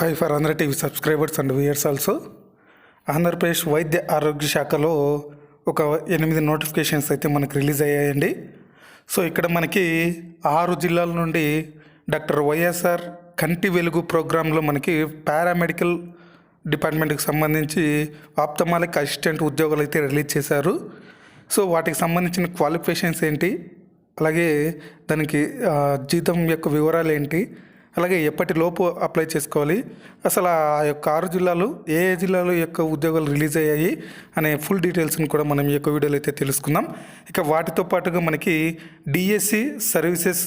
Hi for Andhra TV subscribers and viewers also. Andhra Pradesh వైద్య ఆరోగ్య శాఖలో ఒక 8 నోటిఫికేషన్స్ అయితే మనకు రిలీజ్ అయ్యాయండి. సో ఇక్కడ మనకి 6 జిల్లాల నుండి డాక్టర్ వైఎస్ఆర్ కంటి వెలుగు ప్రోగ్రాంలో మనకి పారామెడికల్ డిపార్ట్మెంట్కి సంబంధించి ఆప్థమాలిక్ అసిస్టెంట్ ఉద్యోగాలు అయితే రిలీజ్ చేశారు. సో వాటికి సంబంధించిన క్వాలిఫికేషన్స్ ఏంటి, అలాగే దానికి జీతం యొక్క వివరాలు ఏంటి, అలాగే ఎప్పటిలోపు అప్లై చేసుకోవాలి, అసలు ఆ యొక్క 6 జిల్లాలు ఏ జిల్లాలో యొక్క ఉద్యోగాలు రిలీజ్ అయ్యాయి అనే ఫుల్ డీటెయిల్స్ని కూడా మనం ఈ యొక్క వీడియోలో అయితే తెలుసుకుందాం. ఇక వాటితో పాటుగా మనకి DSC services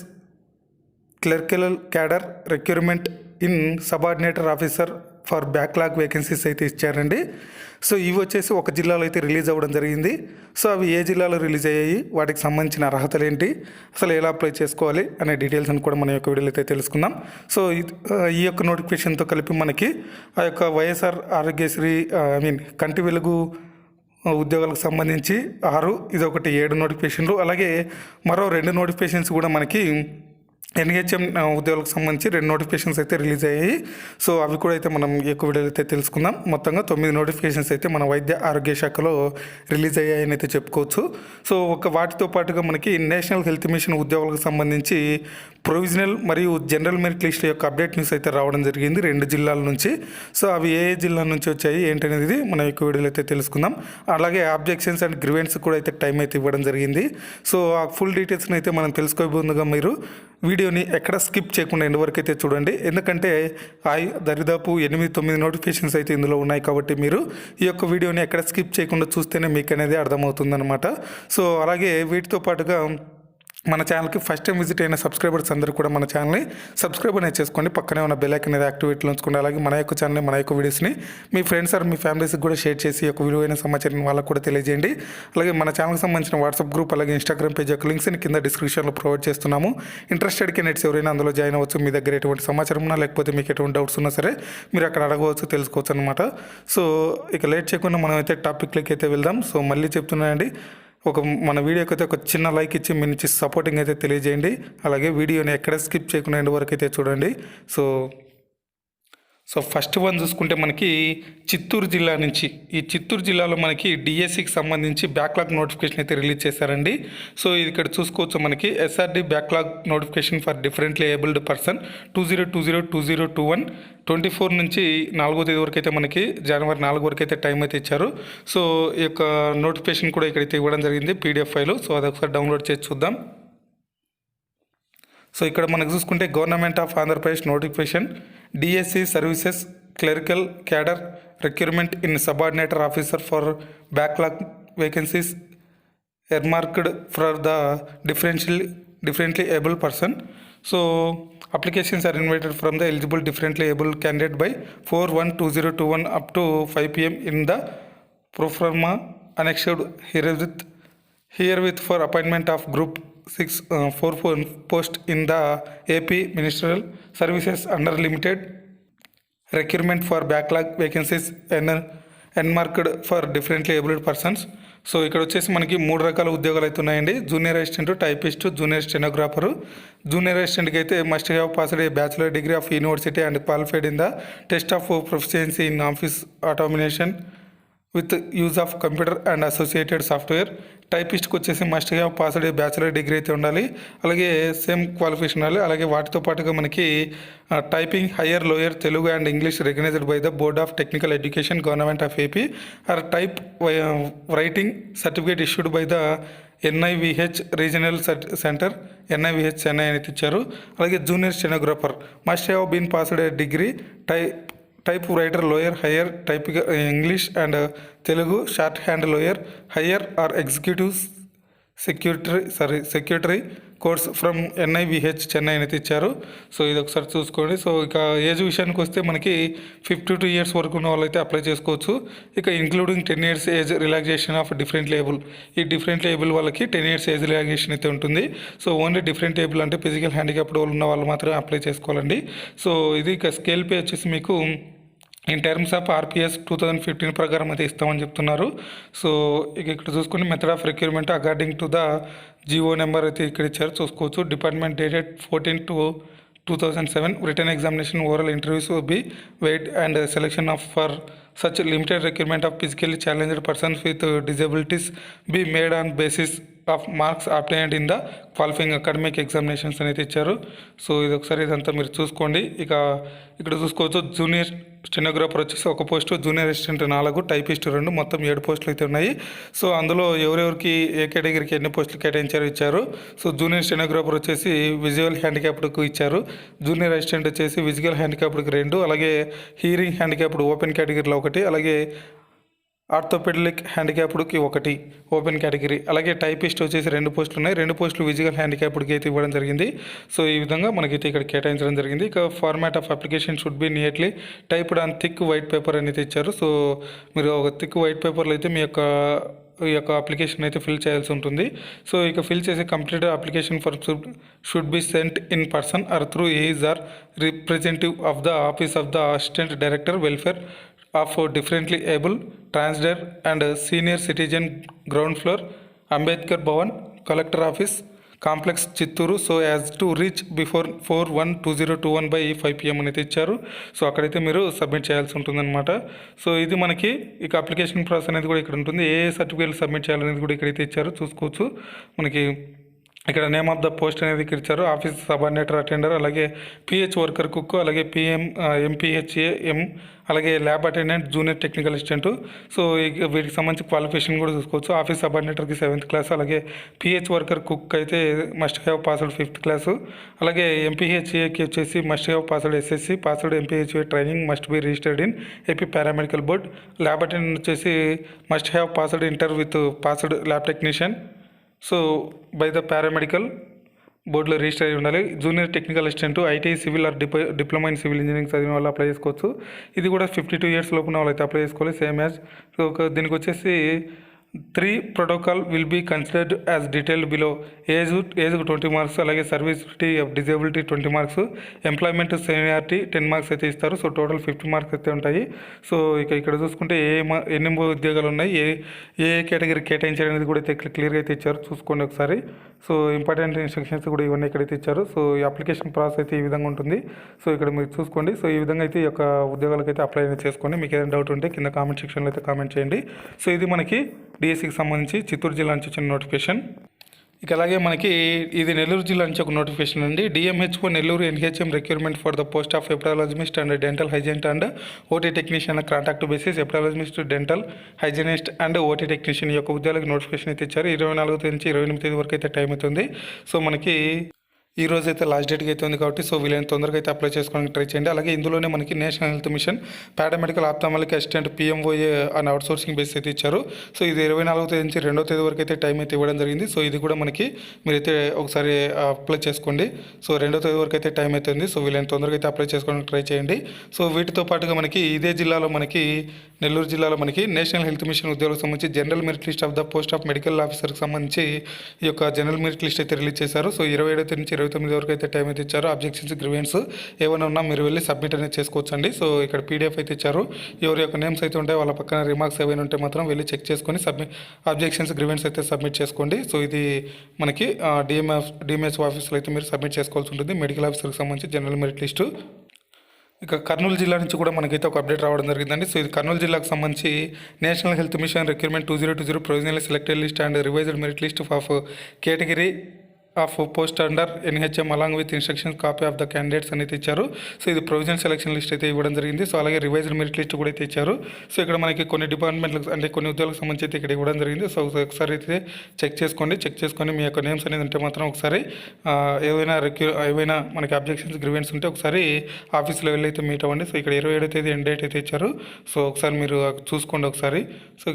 clerical cadre recruitment in subordinator officer for backlog vacancies అయితే ఇచ్చారండి. సో ఇవి వచ్చేసి ఒక జిల్లాలో అయితే రిలీజ్ అవ్వడం జరిగింది. సో అవి ఏ జిల్లాలో రిలీజ్ అయ్యాయి, వాటికి సంబంధించిన అర్హతలు ఏంటి, అసలు ఎలా అప్లై చేసుకోవాలి అనే డీటెయిల్స్ అని కూడా మన యొక్క వీడియోలో అయితే తెలుసుకుందాం. సో ఈ యొక్క నోటిఫికేషన్తో కలిపి మనకి ఆ యొక్క వైఎస్ఆర్ ఆరోగ్యశ్రీ కంటి వెలుగు ఉద్యోగాలకు సంబంధించి 6, ఇది ఒకటి 7 నోటిఫికేషన్లు, అలాగే మరో 2 నోటిఫికేషన్స్ కూడా మనకి ఎన్హెచ్ఎం ఉద్యోగాలకు సంబంధించి 2 నోటిఫికేషన్స్ అయితే రిలీజ్ అయ్యాయి. సో అవి కూడా అయితే మనం ఈ యొక్క వీడియోలో అయితే తెలుసుకుందాం. మొత్తంగా 9 నోటిఫికేషన్స్ అయితే మన వైద్య ఆరోగ్య శాఖలో రిలీజ్ అయ్యాయని అయితే చెప్పుకోవచ్చు. సో వాటితో పాటుగా మనకి నేషనల్ హెల్త్ మిషన్ ఉద్యోగాలకు సంబంధించి ప్రొవిజనల్ మరియు జనరల్ మెరిట్ లిస్ట్ యొక్క అప్డేట్ న్యూస్ అయితే రావడం జరిగింది 2 జిల్లాల నుంచి. సో అవి ఏ జిల్లా నుంచి వచ్చాయి ఏంటనేది మన యొక్క వీడియోలో అయితే తెలుసుకుందాం. అలాగే ఆబ్జెక్షన్స్ అండ్ గ్రివెన్స్ కూడా అయితే టైం అయితే ఇవ్వడం జరిగింది. సో ఆ ఫుల్ డీటెయిల్స్ని అయితే మనం తెలుసుకోబోతుండగా మీరు వీడియోని ఎక్కడ స్కిప్ చేయకుండా ఎండ్ వరకు అయితే చూడండి. ఎందుకంటే దరిదాపు 8-9 నోటిఫికేషన్స్ అయితే ఇందులో ఉన్నాయి కాబట్టి మీరు ఈ యొక్క వీడియోని ఎక్కడ స్కిప్ చేయకుండా చూస్తేనే మీకు అనేది అర్థమవుతుందన్నమాట. సో అలాగే వీటితో పాటుగా మన ఛానల్కి ఫస్ట్ టైం విజిట్ అయిన సబ్స్క్రైబర్స్ అందరూ కూడా మన ఛానల్ని సబ్స్క్రైబ్ అనేది చేసుకోండి, పక్కనే ఉన్న బెల్ ఐకాన్ అనేది యాక్టివేట్లో ఉంచుకోండి. అలాగే మన యొక్క ఛానల్ని, మన యొక్క వీడియోస్ని మీ ఫ్రెండ్స్ ఆర్ మీ ఫ్యామిలీస్కి కూడా షేర్ చేసి యొక్క విలువైన సమాచారం వాళ్ళకు కూడా తెలియజేయండి. అలాగే మన ఛానల్కి సంబంధించిన వాట్సాప్ గ్రూప్ అలాగే ఇన్స్టాగ్రామ్ పేజ్ యొక్క లింక్స్ని కింద డిస్క్రిప్షన్లో ప్రొవైడ్ చేస్తున్నాము. ఇంట్రెస్టెడ్ క్యాండిడేట్స్ ఎవరైనా అందులో జాయిన్ అవ్వచ్చు. మీ దగ్గర ఎటువంటి సమాచారం ఉన్నా లేకపోతే మీకు ఎటువంటి డౌట్స్ ఉన్నా సరే మీరు అక్కడ అడగవచ్చు, తెలుసుకోవచ్చు అనమాట. సో ఇక లేట్ చేయకుండా మనం అయితే టాపిక్లోకి అయితే వెళ్దాం. సో మళ్ళీ చెప్తున్నానండి, మన వీడియోకి అయితే ఒక చిన్న లైక్ ఇచ్చి మీ నుంచి సపోర్టింగ్ అయితే తెలియజేయండి. అలాగే వీడియోని ఎక్కడ స్కిప్ చేయకుండా ఎండ్ వరకు అయితే చూడండి. సో ఫస్ట్ వన్ చూసుకుంటే మనకి చిత్తూరు జిల్లా నుంచి, ఈ చిత్తూరు జిల్లాలో మనకి డిఎస్సికి సంబంధించి బ్యాక్లాగ్ నోటిఫికేషన్ అయితే రిలీజ్ చేశారండి. సో ఇది ఇక్కడ చూసుకోవచ్చు, మనకి SRD backlog notification for differently abled person 2020-2021 24 నుంచి 4వ తేదీ వరకు అయితే మనకి జనవరి 4 వరకు అయితే టైం అయితే ఇచ్చారు. సో ఈ యొక్క నోటిఫికేషన్ కూడా ఇక్కడైతే ఇవ్వడం జరిగింది PDF ఫైలు. సో అది ఒకసారి డౌన్లోడ్ చేసి చూద్దాం. సో ఇక్కడ మనకు చూసుకుంటే government of Andhra Pradesh notification DSC services clerical cadre recruitment in subordinator officer for backlog vacancies earmarked for the differently able person. So applications are invited from the eligible differently able candidate by 4/1/2021 up to 5 p.m. in the proforma annexed herewith for appointment of group 6 post in the AP Ministerial Services under limited recruitment for backlog vacancies earmarked for differently abled persons. So ఇక్కడ వచ్చేసి మనకి 3 రకాల ఉద్యోగాలు అయితే ఉన్నాయండి. Junior assistant, typist, junior stenographer. Junior అసిస్టెంట్కి అయితే must have passed a bachelor degree of university and qualified in the test of proficiency in office automation with use of computer and associated software. టైపిస్ట్కి వచ్చేసి must have passed a bachelor degree అయితే ఉండాలి, అలాగే same qualification ఉండాలి. అలాగే వాటితో పాటుగా మనకి typing higher lower Telugu and English recognised by the board of technical education government of AP or typewriting certificate issued by the NIVH regional centre NIVH Chennai అనేది ఇచ్చారు. అలాగే junior stenographer must have been passed a degree typewriter lower higher typing English and Telugu shorthand lower higher or executive secretary course from NIVH Chennai అనేది ఇచ్చారు. So ఇది ఒకసారి చూసుకోండి. So ఇక age విషయానికి వస్తే మనకి 52 ఇయర్స్ వరకు ఉన్న వాళ్ళైతే అప్లై చేసుకోవచ్చు. ఇక including 10 years age relaxation of different label, ఈ డిఫరెంట్ లేబుల్ వాళ్ళకి 10 years ఏజ్ రిలాక్సేషన్ అయితే ఉంటుంది. సో ఓన్లీ డిఫరెంట్ లేబుల్ అంటే ఫిజికల్ హ్యాండిక్యాప్డ్ వాళ్ళు ఉన్న వాళ్ళు మాత్రమే అప్లై చేసుకోవాలండి. సో ఇది ఇక స్కేల్ పే వచ్చేసి మీకు ఇన్ టర్మ్స్ ఆఫ్ RPS 2015 ప్రకారం అయితే ఇస్తామని చెప్తున్నారు. సో ఇక్కడ చూసుకుని method of recruitment according to the GO number అయితే ఇక్కడ ఇచ్చారు, చూసుకోవచ్చు. Department dated 14 2007 written examination oral interviews will be weighed and selection of for such limited requirement of physically challenged persons with disabilities be made on basis of marks obtained in the qualifying academic examinations అనేది ఇచ్చారు. So ఇది ఒకసారి ఇదంతా మీరు చూసుకోండి. ఇక ఇక్కడ చూసుకోవచ్చు జూనియర్ స్టెనోగ్రాఫర్ వచ్చేసి ఒక పోస్టు, జూనియర్ అసిస్టెంట్ 4, టైపిస్ట్ 2, మొత్తం 7 పోస్టులు అయితే ఉన్నాయి. సో అందులో ఎవరెవరికి ఏ కేటగిరీకి ఎన్ని పోస్టులు కేటాయించారో ఇచ్చారు. సో జూనియర్ స్టెనోగ్రాఫర్ వచ్చేసి విజువల్ హ్యాండిక్యాప్డ్కు ఇచ్చారు, జూనియర్ అసిస్టెంట్ వచ్చేసి విజువల్ హ్యాండిక్యాప్డ్కి 2, అలాగే హీరింగ్ హ్యాండిక్యాప్డ్ ఓపెన్ కేటగిరీలో 1, అలాగే ఆర్థోపెడిక్ హ్యాండిక్యాప్డ్కి 1 ఓపెన్ కేటగిరీ, అలాగే టైపిస్ట్ వచ్చేసి 2 పోస్టులు ఉన్నాయి. 2 పోస్టులు విజువల్ హ్యాండిక్యాప్డ్కి అయితే ఇవ్వడం జరిగింది. సో ఈ విధంగా మనకైతే ఇక్కడ కేటాయించడం జరిగింది. ఇక format of application should be nearly typed on thick white paper అనేది ఇచ్చారు. సో మీరు ఒక థిక్ వైట్ పేపర్లో అయితే మీ యొక్క అప్లికేషన్ అయితే ఫిల్ చేయాల్సి ఉంటుంది. సో ఇక ఫిల్ చేసే complete application for should be sent in person or through is or representative of the office of the assistant director welfare of differently able transgender and senior citizen, ground floor, Ambedkar Bhavan, collector office complex, Chittoor. So as to reach before 4/1/2021 by 5 PM అనేది ఇచ్చారు. So అక్కడైతే మీరు submit చేయాల్సి ఉంటుందన్నమాట. So ఇది మనకి ఇక application process అనేది కూడా ఇక్కడ ఉంటుంది. ఏ సర్టిఫికేట్ సబ్మిట్ చేయాలనేది కూడా ఇక్కడైతే ఇచ్చారు, చూసుకోవచ్చు. మనకి ఇక్కడ నేమ్ ఆఫ్ ద పోస్ట్ అనేది ఇక్కడ ఇచ్చారు, ఆఫీస్ సబార్డినేటర్ అటెండర్, అలాగే పిహెచ్ వర్కర్ కుక్, అలాగే ఎంపీహెచ్ఏఎం, అలాగే lab attendant, junior technical assistant. So వీటికి సంబంధించి క్వాలిఫికేషన్ కూడా చూసుకోవచ్చు. ఆఫీస్ సబార్డినేటర్కి 7th క్లాస్, అలాగే పిహెచ్ వర్కర్ కుక్ అయితే must have passed 5th class, అలాగే ఎంపీహెచ్ఏకి వచ్చేసి must have passed SSC, passed MPHA training, must be registered in AP paramedical board. Lab attendant వచ్చేసి must have passed inter with passed lab technician, so by the paramedical బోర్డులో register అయి ఉండాలి. Junior technical assistant IT civil or diploma in civil engineering చదివిన వాళ్ళు apply చేసుకోవచ్చు. ఇది కూడా 52 years లోపున వాళ్ళు అయితే అప్లై చేసుకోవాలి, సేమ్ యాజ్. సో దీనికి వచ్చేసి 3 protocol will be considered as detailed below. Age 20 marks, అలాగే severity of disability 20 marks, employment seniority 10 marks అయితే ఇస్తారు. సో టోటల్ 50 marks అయితే ఉంటాయి. సో ఇక్కడ చూసుకుంటే ఎన్ని ఉద్యోగాలు ఉన్నాయి, ఏ కేటగిరీ కేటాయించారు అనేది కూడా అయితే క్లియర్గా అయితే ఇచ్చారు, చూసుకోండి ఒకసారి. సో ఇంపార్టెంట్ ఇన్స్ట్రక్షన్స్ కూడా ఇవన్నీ ఇక్కడైతే ఇచ్చారు. సో ఈ అప్లికేషన్ ప్రాసెస్ అయితే ఈ విధంగా ఉంటుంది. సో ఇక్కడ మీరు చూసుకోండి. సో ఈ విధంగా అయితే ఈ యొక్క ఉద్యోగాలకు అయితే అప్లై చేసుకోండి. మీకు ఏదైనా డౌట్ ఉంటే కింద కామెంట్ సెక్షన్లో అయితే కామెంట్ చేయండి. సో ఇది మనకి డిఎస్సికి సంబంధించి చిత్తూరు జిల్లా నుంచి వచ్చిన నోటిఫికేషన్. ఇక అలాగే మనకి ఇది నెల్లూరు జిల్లా నుంచి ఒక నోటిఫికేషన్ అండి. DMHO Nellore NHM recruitment for the post of epidemiologist and dental hygienist and OT technician contract basis, epidemiologist, dental hygienist and OT technician ఈ యొక్క ఉద్యోగాలకు నోటిఫికేషన్ అయితే ఇచ్చారు. 24 నుంచి 28 వరకు అయితే టైం అవుతుంది. సో మనకి ఈ రోజు అయితే లాస్ట్ డేట్కి అయితే ఉంది కాబట్టి సో వీలైన తొందరగా అయితే అప్లై చేసుకోవడానికి ట్రై చేయండి. అలాగే ఇందులోనే మనకి national health mission paramedical ophthalmic assistant PMOA అని అవుట్సోర్సింగ్ బేస్ అయితే ఇచ్చారు. సో ఇది 24వ తేదీ నుంచి 2వ తేదీ వరకు అయితే టైం అయితే ఇవ్వడం జరిగింది. సో ఇది కూడా మనకి మీరైతే ఒకసారి అప్లై చేసుకోండి. సో 2వ తేదీ వరకు అయితే టైం అయితే ఉంది. సో వీలైన తొందరగా అయితే అప్లై చేసుకోవడానికి ట్రై చేయండి. సో వీటితో పాటుగా మనకి ఇదే జిల్లాలో మనకి నెల్లూరు జిల్లాలో మనకి నేషనల్ హెల్త్ మిషన్ ఉద్యోగులకు సంబంధించి general merit list of the post of medical ఆఫీసర్కి సంబంధించి ఈ యొక్క జనరల్ మెరిట్ లిస్ట్ అయితే రిలీజ్ చేశారు. సో 27వ తేదీ నుంచి 29 వరకు అయితే టైం అయితే ఇచ్చారు. అబ్జెక్షన్స్, గ్రీవెన్స్ ఏమైనా ఉన్నా మీరు వెళ్ళి సబ్మిట్ అనేది చేసుకోవచ్చండి. సో ఇక్కడ పీడిఎఫ్ అయితే ఇచ్చారు. ఎవరి యొక్క నేమ్స్ అయితే ఉంటాయి వాళ్ళ పక్కన రిమార్క్స్ ఏమైనా ఉంటే మాత్రం వెళ్ళి చెక్ చేసుకొని అబ్జెక్షన్స్, గ్రీవెన్స్ అయితే సబ్మిట్ చేసుకోండి. సో ఇది మనకి డిఎంహెచ్ ఆఫీస్లో అయితే మీరు సబ్మిట్ చేసుకోవాల్సి ఉంటుంది, మెడికల్ ఆఫీసర్కి సంబంధించి జనరల్ మెరిట్ లిస్టు. ఇక కర్నూలు జిల్లా నుంచి కూడా మనకైతే ఒక అప్డేట్ రావడం జరిగిందండి. సో ఇది కర్నూలు జిల్లాకు సంబంధించి national health machine recruitment 2020 provisional selected list and revised merit list of category of post under NHM along with instructions copy of the candidates అనేది ఇచ్చారు. సో ఇది ప్రొవిజనల్ సెలక్షన్ లిస్ట్ అయితే ఇవ్వడం జరిగింది. సో అలాగే రివైజ్డ్ మెరిట్ లిస్ట్ కూడా అయితే ఇచ్చారు. సో ఇక్కడ మనకి కొన్ని డిపార్ట్మెంట్లకు అంటే కొన్ని ఉద్యోగాలకు సంబంధించి అయితే ఇక్కడ ఇవ్వడం జరిగింది. సో ఒకసారి అయితే చెక్ చేసుకొని మీ యొక్క నేమ్స్ అనేది ఉంటే మాత్రం ఒకసారి ఏవైనా మనకి అబ్జెక్షన్స్, గ్రీవెన్స్ ఉంటే ఒకసారి ఆఫీస్లో వెళ్ళి అయితే మీట్ అవ్వండి. సో ఇక్కడ 27వ తేదీ ఎండ్ డేట్ అయితే ఇచ్చారు. సో ఒకసారి మీరు చూసుకోండి ఒకసారి. సో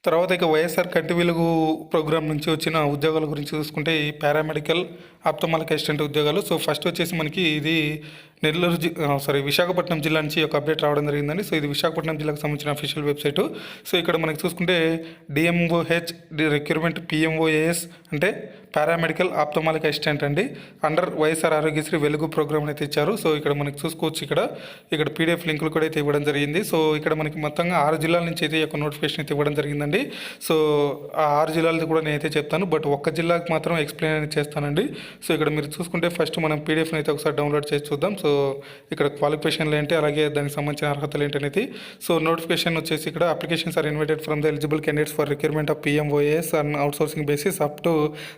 తర్వాత ఇక వైఎస్ఆర్ కంటి వెలుగు ప్రోగ్రామ్ నుంచి వచ్చిన ఉద్యోగాల గురించి చూసుకుంటే ఈ పారామెడికల్ ఆప్థమాలిక్ అసిస్టెంట్ ఉద్యోగాలు. సో ఫస్ట్ వచ్చేసి మనకి ఇది విశాఖపట్నం జిల్లా నుంచి ఒక అప్డేట్ రావడం జరిగిందండి. సో ఇది విశాఖపట్నం జిల్లాకు సంబంధించిన అఫీషియల్ వెబ్సైటు. సో ఇక్కడ మనకి చూసుకుంటే డిఎంఓహెచ్ రిక్రూట్మెంట్ పిఎంఓఏఎస్ అంటే పారామెడికల్ ఆప్థమాలిక్ అసిస్టెంట్ అండి, అండర్ వైఎస్ఆర్ ఆరోగ్యశ్రీ వెలుగు ప్రోగ్రామ్ అయితే ఇచ్చారు. సో ఇక్కడ మనకి చూసుకోవచ్చు, ఇక్కడ పీడిఎఫ్ లింకులు కూడా అయితే ఇవ్వడం జరిగింది. సో ఇక్కడ మనకి మొత్తంగా 6 జిల్లాల నుంచి అయితే ఒక నోటిఫికేషన్ అయితే ఇవ్వడం జరిగిందండి. సో ఆ 6 జిల్లాలది కూడా నేనైతే చెప్తాను, బట్ ఒక్క జిల్లాకి మాత్రం ఎక్స్ప్లెయిన్ అనేది చేస్తానండి. సో ఇక్కడ మీరు చూసుకుంటే ఫస్ట్ మనం పీడిఎఫ్ని అయితే ఒకసారి డౌన్లోడ్ చేసి చూద్దాం. సో ఇక్కడ క్వాలిఫికేషన్లు ఏంటి, అలాగే దానికి సంబంధించిన అర్హతలు ఏంటి అనేది. సో నోటిఫికేషన్ వచ్చేసి ఇక్కడ applications are invited from the eligible candidates for recruitment of PMOAs on outsourcing basis up to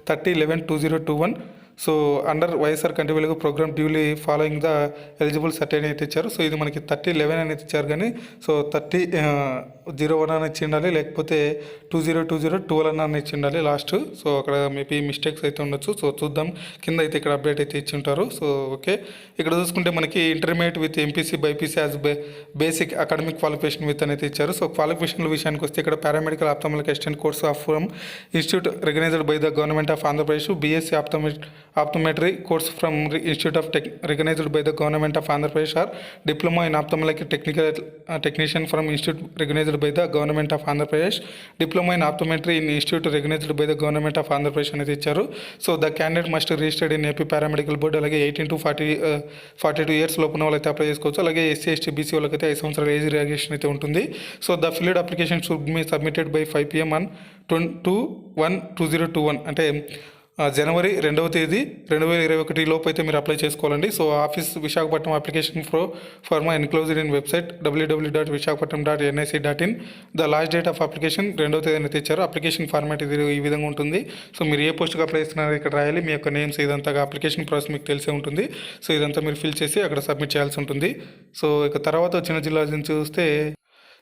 30/11/2021. So under YSR Kanti Velugu program duly following the eligible certain అయితే ఇచ్చారు. సో ఇది మనకి 30/11 అనేది ఇచ్చారు, కానీ సో 30/01 అని ఇచ్చి ఉండాలి, లేకపోతే 20/20/12 అని ఇచ్చి ఉండాలి లాస్ట్. సో అక్కడ మేబీ మిస్టేక్స్ అయితే ఉండొచ్చు. సో చూద్దాం, కింద అయితే ఇక్కడ అప్డేట్ అయితే ఇచ్చి ఉంటారు. సో ఓకే, ఇక్కడ చూసుకుంటే మనకి intermediate with MPC BiPC as basic academic qualification with అనేది ఇచ్చారు. సో క్వాలిఫికేషన్ల విషయానికి వస్తే ఇక్కడ paramedical ophthalmic assistant course of from institute recognised by the government of Andhra Pradesh, BSc optometry course from Institute of recognized by the government of Andhra Pradesh, or diploma in ophthalmic technician from Institute recognized by the government of Andhra Pradesh, diploma in optometry in Institute recognized by the government of Andhra Pradesh అనేది ఇచ్చారు. So the candidate must registered in AP paramedical board, అలాగే 18 to 42 years లోపున వాళ్ళైతే apply చేసుకోవచ్చు. అలాగే SC ST BC వాళ్ళకైతే 5 సంవత్సరాల age relaxation అయితే ఉంటుంది. So the field application should be submitted by 5 PM on 2/1/2021 అంటే జనవరి 2వ తేదీ 2021 లోపు అయితే మీరు అప్లై చేసుకోవాలండి. So office Visakhapatnam application pharma enclosed in website www.visakhapatnam.nic.in. The last date of application 2వ తేదీ అయితే ఇచ్చారు. అప్లికేషన్ ఫార్మాట్ ఇది ఈ విధంగా ఉంటుంది. సో మీరు ఏ పోస్ట్కి అప్లై చేస్తున్నారో ఇక్కడ రాయాలి, మీ యొక్క నేమ్స్, ఇదంతా అప్లికేషన్ ప్రాసెస్ మీకు తెలిసే ఉంటుంది. సో ఇదంతా మీరు ఫిల్ చేసి అక్కడ సబ్మిట్ చేయాల్సి ఉంటుంది. సో ఇక తర్వాత వచ్చిన జిల్లా నుంచి చూస్తే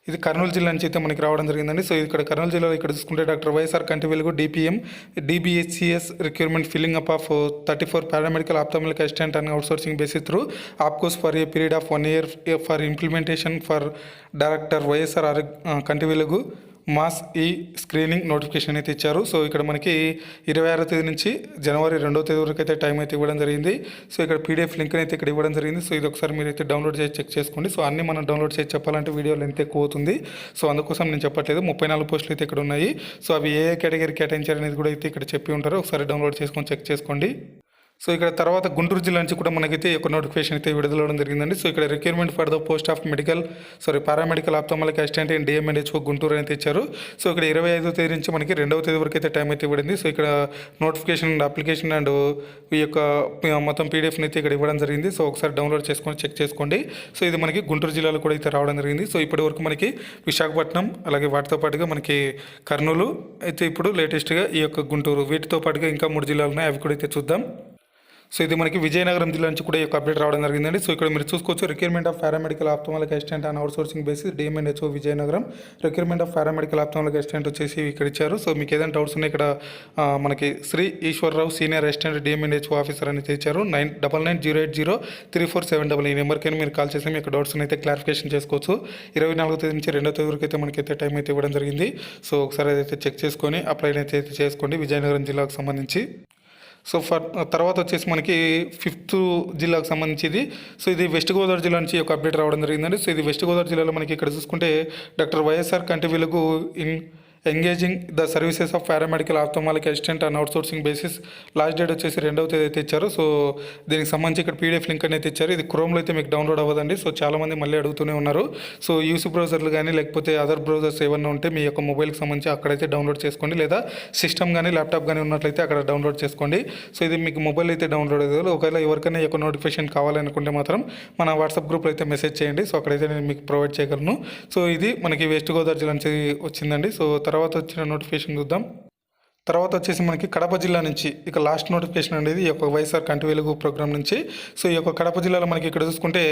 ఇది కర్నూలు జిల్లా నుంచి అయితే మనకి రావడం జరిగిందండి. సో ఇక్కడ కర్నూలు జిల్లాలో ఇక్కడ చూసుకుంటే doctor YSR Kanti Velugu DPM DBHCS recruitment filling up of 34 paramedical ophthalmic assistant and outsourcing basis through APCOS for a period of 1 year for implementation for director YSR Kanti Velugu mass ఈ స్క్రీనింగ్ నోటిఫికేషన్ అయితే ఇచ్చారు. సో ఇక్కడ మనకి 26వ తేదీ నుంచి జనవరి 2వ తేదీ వరకు అయితే టైం అయితే ఇవ్వడం జరిగింది. సో ఇక్కడ పీడిఎఫ్ లింక్ అయితే ఇక్కడ ఇవ్వడం జరిగింది. సో ఇది ఒకసారి మీరు అయితే డౌన్లోడ్ చేసి చెక్ చేసుకోండి. సో అన్ని మనం డౌన్లోడ్ చేసి చెప్పాలంటే వీడియో లెంత్ ఎక్కువ అవుతుంది. సో అందుకోసం నేను చెప్పట్లేదు. 34 పోస్టులు అయితే ఇక్కడ ఉన్నాయి. సో అవి ఏ కేటగిరీ కేటాయించారు అనేది కూడా అయితే ఇక్కడ చెప్పి ఉంటారు. ఒకసారి డౌన్లోడ్ చేసుకొని చెక్ చేసుకోండి. సో ఇక్కడ తర్వాత గుంటూరు జిల్లా నుంచి కూడా మనకైతే ఒక నోటిఫికేషన్ అయితే విడుదలవడం జరిగిందండి. సో ఇక్కడ requirement for the post of paramedical ophthalmic assistant in DM&HO Guntur అయితే ఇచ్చారు. సో ఇక్కడ 25వ తేదీ నుంచి మనకి 2వ తేదీ వరకు అయితే టైం అయితే ఇవ్వడింది. సో ఇక్కడ నోటిఫికేషన్ అండ్ అప్లికేషన్ అండ్ ఈ యొక్క మొత్తం పీడిఎఫ్ని అయితే ఇక్కడ ఇవ్వడం జరిగింది. సో ఒకసారి డౌన్లోడ్ చేసుకొని చెక్ చేసుకోండి. సో ఇది మనకి గుంటూరు జిల్లాలో కూడా అయితే రావడం జరిగింది. సో ఇప్పటి వరకు మనకి విశాఖపట్నం, అలాగే వాటితో పాటుగా మనకి కర్నూలు అయితే ఇప్పుడు లేటెస్ట్గా ఈ యొక్క గుంటూరు, వీటితో పాటుగా ఇంకా 3 జిల్లాలు ఉన్నాయి, అవి కూడా అయితే చూద్దాం. సో ఇది మనకి విజయనగరం జిల్లా నుంచి కూడా ఈ యొక్క అప్డేట్ రావడం జరిగిందండి. సో ఇక్కడ మీరు చూసుకోవచ్చు, requirement of paramedical ophthalmic assistant and outsourcing basis DM&HO Vizianagaram. Requirement of paramedical ophthalmic assistant వచ్చేసి ఇక్కడ ఇచ్చారు. సో మీకు ఏదైనా డౌట్స్ ఉన్నాయి ఇక్కడ మనకి Shri Eswara Rao senior assistant DMNHO officer అని ఇచ్చారు. 9990803477 ఈ నెంబర్కైనా మీరు కాల్ చేసి మీకు డౌట్స్ అయితే క్లారిఫికేషన్ చేసుకోవచ్చు. 24వ తేదీ నుంచి 2వ తేదీ వరకు అయితే మనకైతే టైం అయితే ఇవ్వడం జరిగింది. సో ఒకసారి అయితే చెక్ చేసుకొని అప్లై అయితే చేసుకోండి విజయనగరం జిల్లాకు సంబంధించి. సో తర్వాత వచ్చేసి మనకి 5th జిల్లాకు సంబంధించింది. సో ఇది వెస్ట్ గోదావరి జిల్లా నుంచి ఒక అప్డేట్ రావడం జరిగిందండి. సో ఇది వెస్ట్ గోదావరి జిల్లాలో మనకి ఇక్కడ చూసుకుంటే డాక్టర్ వైఎస్ఆర్ కంటి వెలుగు in engaging the services of paramedical ophthalmic assistant and outsourcing basis last date వచ్చేసి 2వ తేదీ అయితే ఇచ్చారు. సో దీనికి సంబంధించి ఇక్కడ పీడిఎఫ్ లింక్ అనేది ఇచ్చారు. ఇది క్రోమ్లో అయితే మీకు డౌన్లోడ్ అవ్వదండి. సో చాలామంది మళ్ళీ అడుగుతూనే ఉన్నారు. సో యూసీ బ్రౌజర్లు కానీ లేకపోతే అదర్ బ్రౌజర్స్ ఏమన్నా ఉంటే మీ యొక్క మొబైల్కి సంబంధించి అక్కడైతే డౌన్లోడ్ చేసుకోండి, లేదా సిస్టమ్ కానీ ల్యాప్టాప్ కానీ ఉన్నట్లయితే అక్కడ డౌన్లోడ్ చేసుకోండి. సో ఇది మీకు మొబైల్ అయితే డౌన్లోడ్ అయ్యేది. ఒకవేళ ఎవరికైనా ఈ యొక్క నోటిఫికేషన్ కావాలనుకుంటే మాత్రం మన వాట్సాప్ గ్రూప్లో అయితే మెసేజ్ చేయండి. సో అక్కడైతే నేను మీకు ప్రొవైడ్ చేయగలను. సో ఇది మనకి వెస్ట్ గోదావరి జిల్లా నుంచి వచ్చిందండి. సో తర్వాత వచ్చిన నోటిఫికేషన్ చూద్దాం. తర్వాత వచ్చేసి మనకి కడప జిల్లా నుంచి ఇక లాస్ట్ నోటిఫికేషన్ అనేది ఈ యొక్క వైఎస్ఆర్ కంటి వెలుగు ప్రోగ్రామ్ నుంచి. సో ఈ యొక్క కడప జిల్లాలో మనకి ఇక్కడ చూసుకుంటే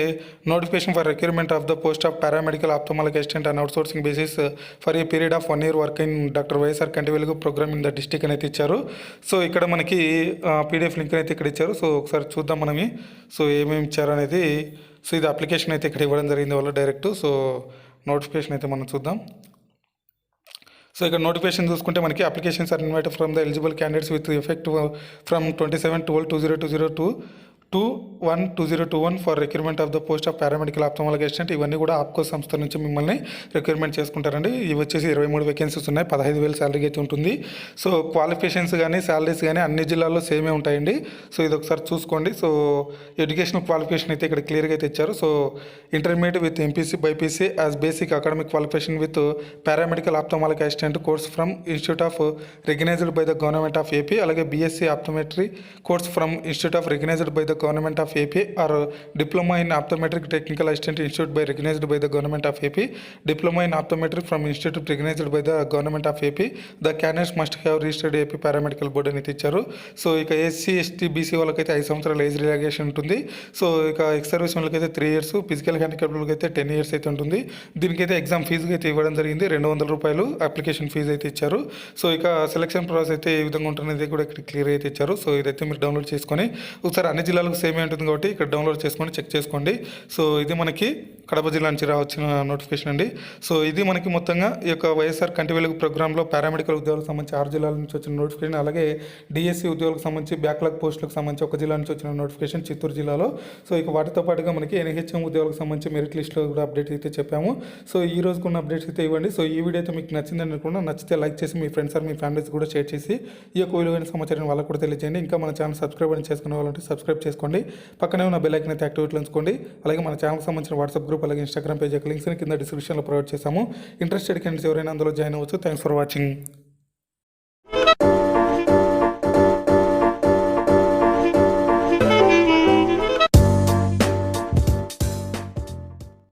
notification for recruitment of the post of paramedical ophthalmic assistant and outsourcing basis for a period of 1 year work in doctor YSR Kanti Velugu programme in the district అయితే ఇచ్చారు. సో ఇక్కడ మనకి పీడిఎఫ్ లింక్ అయితే ఇక్కడ ఇచ్చారు. సో ఒకసారి చూద్దాం మనమి. సో ఏమేమి ఇచ్చారు అనేది. సో ఇది అప్లికేషన్ అయితే ఇక్కడ ఇవ్వడం జరిగింది వాళ్ళు డైరెక్ట్. సో నోటిఫికేషన్ అయితే మనం చూద్దాం. సో ఇక్కడ నోటిఫికేషన్ చూసుకుంటే మనకి applications are invited from the eligible candidates with effect from 27/12/2022 212021 for recruitment of the post of paramedical ophthalmology assistant. ఇవన్నీ కూడా ఆప్కో సంస్థ నుంచి మిమ్మల్ని రిక్రూట్మెంట్ చేసుకుంటారండి. ఇవి వచ్చేసి 23 వేకెన్సీస్ ఉన్నాయి. 15,000 శాలరీ అయితే ఉంటుంది. సో క్వాలిఫికేషన్స్ కానీ శాలరీస్ కానీ అన్ని జిల్లాల్లో సేమే ఉంటాయండి. సో ఇది ఒకసారి చూసుకోండి. సో ఎడ్యుకేషనల్ క్వాలిఫికేషన్ అయితే ఇక్కడ క్లియర్గా అయితే ఇచ్చారు. So intermediate with MPC BiPC as basic academic qualification with paramedical ophthalmology assistant course from institute of recognised by the government of AP. అలాగే BSc optometry course from institute of recognised by the government of AP or diploma in optometric technical assistant institute by recognised by the government of AP. Diploma in optometric from institute recognised by the government of AP. The candidates must have registered AP paramedical board అని ఇచ్చారు. So ఇక SC ST BC వాళ్ళకైతే 5 సంవత్సరాల age relaxation ఉంటుంది. So ఇక ex service వాళ్ళకైతే 3 years, physical handicapped అయితే 10 years అయితే ఉంటుంది. దీనికైతే ఎగ్జామ్ ఫీజు అయితే ఇవ్వడం జరిగింది. 200 రూపాయలు అప్లికేషన్ ఫీజు అయితే ఇచ్చారు. సో ఇక సెలక్షన్ ప్రాసెస్ అయితే ఏ విధంగా ఉంటున్నది కూడా ఇక్కడ క్లియర్ అయితే ఇచ్చారు. సో ఇదైతే మీరు డౌన్లోడ్ చేసుకొని ఒకసారి అన్ని జిల్లాలకు సేమే ఉంటుంది కాబట్టి ఇక్కడ డౌన్లోడ్ చేసుకొని చెక్ చేసుకోండి. సో ఇది మనకి కడప జిల్లా నుంచి వచ్చిన నోటిఫికేషన్ అండి. సో ఇది మనకి మొత్తంగా ఈ యొక్క వైఎస్ఆర్ కంటి వెలుగు ప్రోగ్రాంలో పారామెడికల్ ఉద్యోగాలకు సంబంధించి 6 జిల్లాల నుంచి వచ్చిన నోటిఫికేషన్. అలాగే డిఎస్సి ఉద్యోగాలకు సంబంధించి బ్యాక్లాగ్ పోస్టులకు సంబంధించి ఒక జిల్లా నుంచి వచ్చిన నోటిఫికేషన్ చిత్తూరు జిల్లాలో. సో ఇక వాటితో పాటుగా మనకి ఎన్హెచ్ఎం ఉద్యోగాలకు సంబంధించి మెరిట్ లిస్ట్లో కూడా అప్డేట్ అయితే చెప్పాము. సో ఈ రోజుకున్న అప్డేట్స్ అయితే ఇవ్వండి. సో ఈ వీడియో అయితే మీకు నచ్చిందని అనుకున్నా. నచ్చితే లైక్ చేసి మీ ఫ్రెండ్స్ మీ ఫ్యామిలీస్ కూడా షేర్ చేసి ఈ యొక్క విలువైన సమాచారం వాళ్ళకు కూడా తెలియజేయండి. ఇంకా మన ఛానల్ సబ్స్క్రైబ్ అని చేసుకునే వాళ్ళంటే సబ్స్క్రైబ్ చేసుకోండి. పక్కనే ఉన్న బెల్ ఐకాన్ అయితే యాక్టివేట్లో ఉంచుకోండి. అలాగే మన ఛానల్కి సంబంధించిన వాట్సాప్ గ్రూప్ అలాగే ఇన్స్టాగ్రామ్ పేజ్ యొక్క లింక్స్ కింద డిస్క్రిప్షన్లో ప్రొవైడ్ చేశాము. ఇంట్రెస్టెడ్ క్యాండిడేట్స్ ఎవరైనా అందులో జాయిన్ అవ్వచ్చు. Thanks for watching.